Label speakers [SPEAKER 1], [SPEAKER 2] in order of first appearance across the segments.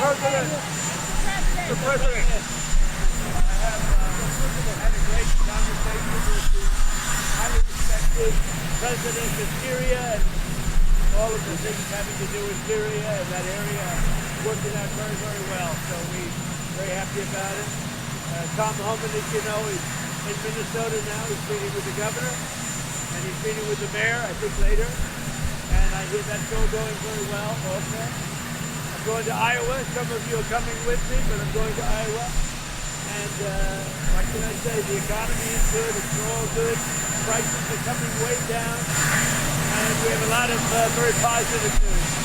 [SPEAKER 1] President. Mr. President. I have had a great conversation with the highly respected president of Syria and all of the things having to do with Syria and that area working out very, very well. So we're very happy about it. Tom Homan, as you know, is in Minnesota now. He's meeting with the governor and he's meeting with the mayor, I think, later. And I hear that's all going very well also. I'm going to Iowa. Some of you are coming with me, but I'm going to Iowa. And what can I say? The economy is good. It's all good. Prices are coming way down. And we have a lot of very positive news.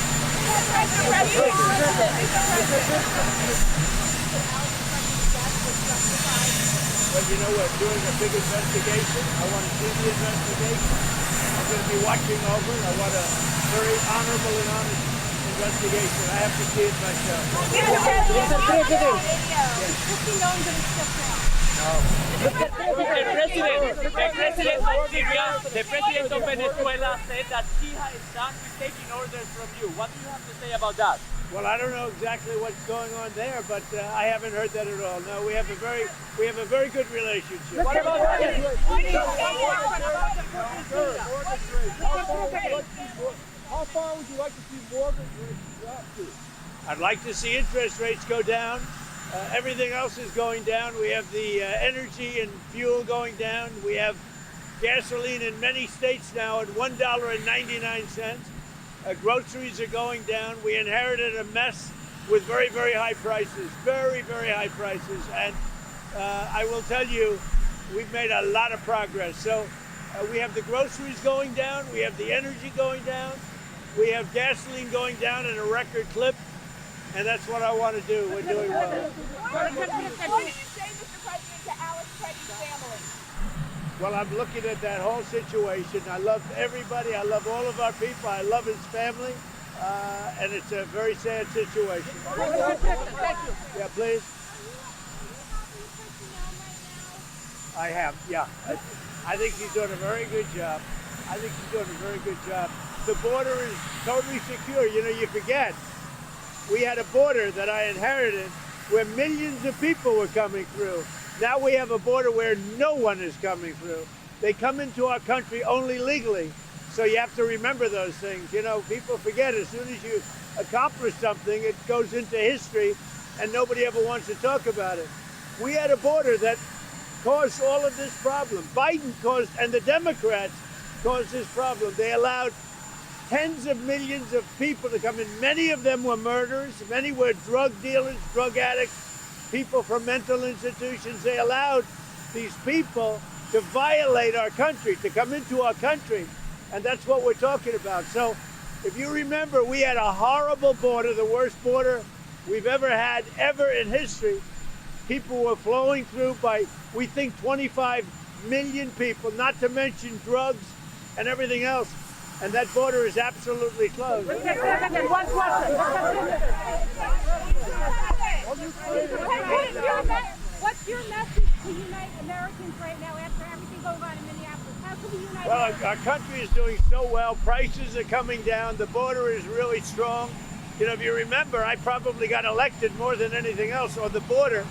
[SPEAKER 1] Well, you know, we're doing a big investigation. I want to see the investigation. I'm going to be watching over it. I want a very honorable and honest investigation. I have to see it myself.
[SPEAKER 2] The president of Venezuela said that he is done with taking orders from you. What do you have to say about that?
[SPEAKER 1] Well, I don't know exactly what's going on there, but I haven't heard that at all. No, we have a very good relationship.
[SPEAKER 3] What about how far would you like to see mortgage rates drop to?
[SPEAKER 1] I'd like to see interest rates go down. Everything else is going down. We have the energy and fuel going down. We have gasoline in many states now at $1.99. Groceries are going down. We inherited a mess with very, very high prices, very, very high prices. And I will tell you, we've made a lot of progress. So we have the groceries going down. We have the energy going down. We have gasoline going down at a record clip. And that's what I want to do. We're doing well.
[SPEAKER 4] What do you say, Mr. President, to Alex Pretti's family?
[SPEAKER 1] Well, I'm looking at that whole situation. I love everybody. I love all of our people. I love his family. And it's a very sad situation.
[SPEAKER 3] Thank you.
[SPEAKER 1] Yeah, please. I have, yeah. I think he's doing a very good job. The border is totally secure. You know, you forget. We had a border that I inherited where millions of people were coming through. Now we have a border where no one is coming through. They come into our country only legally. So you have to remember those things. You know, people forget as soon as you accomplish something, it goes into history and nobody ever wants to talk about it. We had a border that caused all of this problem. Biden caused, and the Democrats caused this problem. They allowed tens of millions of people to come in. Many of them were murderers. Many were drug dealers, drug addicts, people from mental institutions. They allowed these people to violate our country, to come into our country. And that's what we're talking about. So if you remember, we had a horrible border, the worst border we've ever had, ever in history. People were flowing through by, we think, 25 million people, not to mention drugs and everything else. And that border is absolutely closed.
[SPEAKER 3] One question.
[SPEAKER 4] What's your message to unite Americans right now after everything going on in Minneapolis? How can we unite?
[SPEAKER 1] Well, our country is doing so well. Prices are coming down. The border is really strong. You know, if you remember, I probably got elected more than anything else on the border.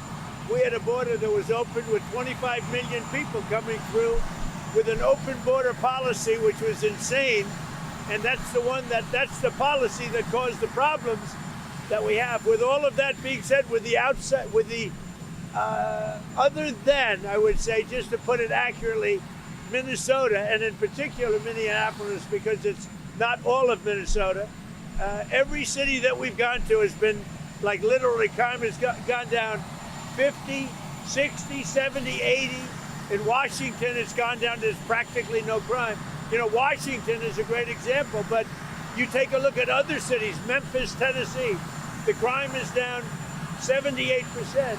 [SPEAKER 1] We had a border that was open with 25 million people coming through with an open border policy, which was insane. And that's the policy that caused the problems that we have. With all of that being said, other than, I would say, just to put it accurately, Minnesota, and in particular Minneapolis, because it's not all of Minnesota, every city that we've gone to has been, like, literally crime has gone down 50, 60, 70, 80. In Washington, it's gone down, there's practically no crime. You know, Washington is a great example, but you take a look at other cities, Memphis, Tennessee, the crime is down 78%.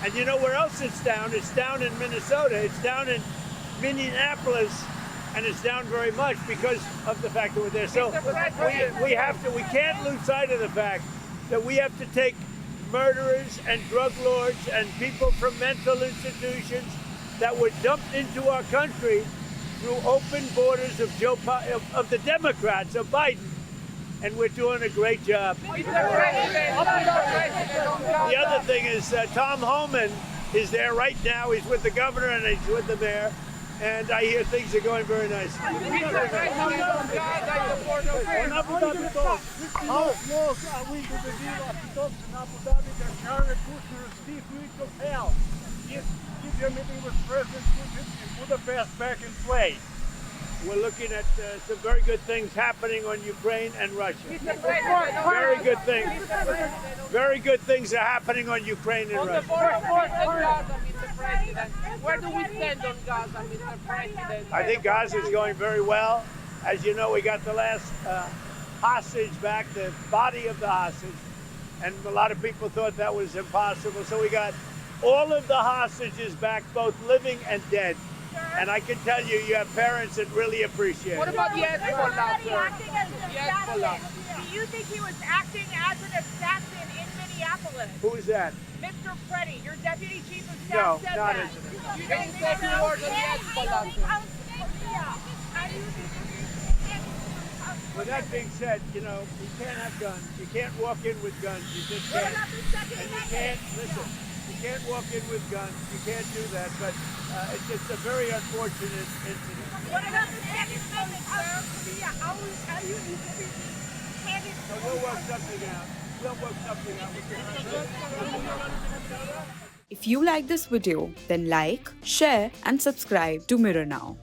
[SPEAKER 1] And you know where else it's down? It's down in Minnesota, it's down in Minneapolis, and it's down very much because of the fact that we're there. So we can't lose sight of the fact that we have to take murderers and drug lords and people from mental institutions that were dumped into our country through open borders of the Democrats, of Biden, and we're doing a great job. other thing is Tom Homan is there right now. He's with the governor and he's with the mayor. And I hear things are going very nicely.
[SPEAKER 3] How long are we to the deal of talks in Abu Dhabi that Jared Kushner Steve weeks of hell? Keep your meeting with President Putin and Budapest back in play.
[SPEAKER 1] We're looking at some very good things happening on Ukraine and Russia. Very good things. Very good things are happening on Ukraine and Russia.
[SPEAKER 5] Mr. President. Where do we stand on Gaza, Mr. President?
[SPEAKER 1] I think Gaza is going very well. As you know, we got the last hostage back, the body of the hostage, and a lot of people thought that was impossible. So we got all of the hostages back, both living and dead. And I can tell you, you have parents that really appreciate
[SPEAKER 5] What
[SPEAKER 1] it.
[SPEAKER 5] about the Hezbollah,
[SPEAKER 4] Pretti
[SPEAKER 5] sir?
[SPEAKER 4] acting as an
[SPEAKER 5] The
[SPEAKER 4] assassin.
[SPEAKER 5] Hezbollah.
[SPEAKER 4] Do you think he was acting as an assassin in Minneapolis?
[SPEAKER 1] Who is that?
[SPEAKER 4] Mr. Pretti, your deputy chief of
[SPEAKER 1] No,
[SPEAKER 4] staff said
[SPEAKER 1] not
[SPEAKER 4] that.
[SPEAKER 1] as an assassin.
[SPEAKER 5] You didn't say the word on the Hezbollah, sir.
[SPEAKER 1] With that being said, you know, you can't have guns. You can't walk in with guns. You just can't. And you can't, listen, you can't walk in with guns. You can't do that. But it's just a very unfortunate incident.
[SPEAKER 4] What about the Second Amendment, sir? How are you handed
[SPEAKER 1] So we'll work something out. We'll work something out with you.
[SPEAKER 6] If you like this video, then like, share and subscribe to Mirror Now.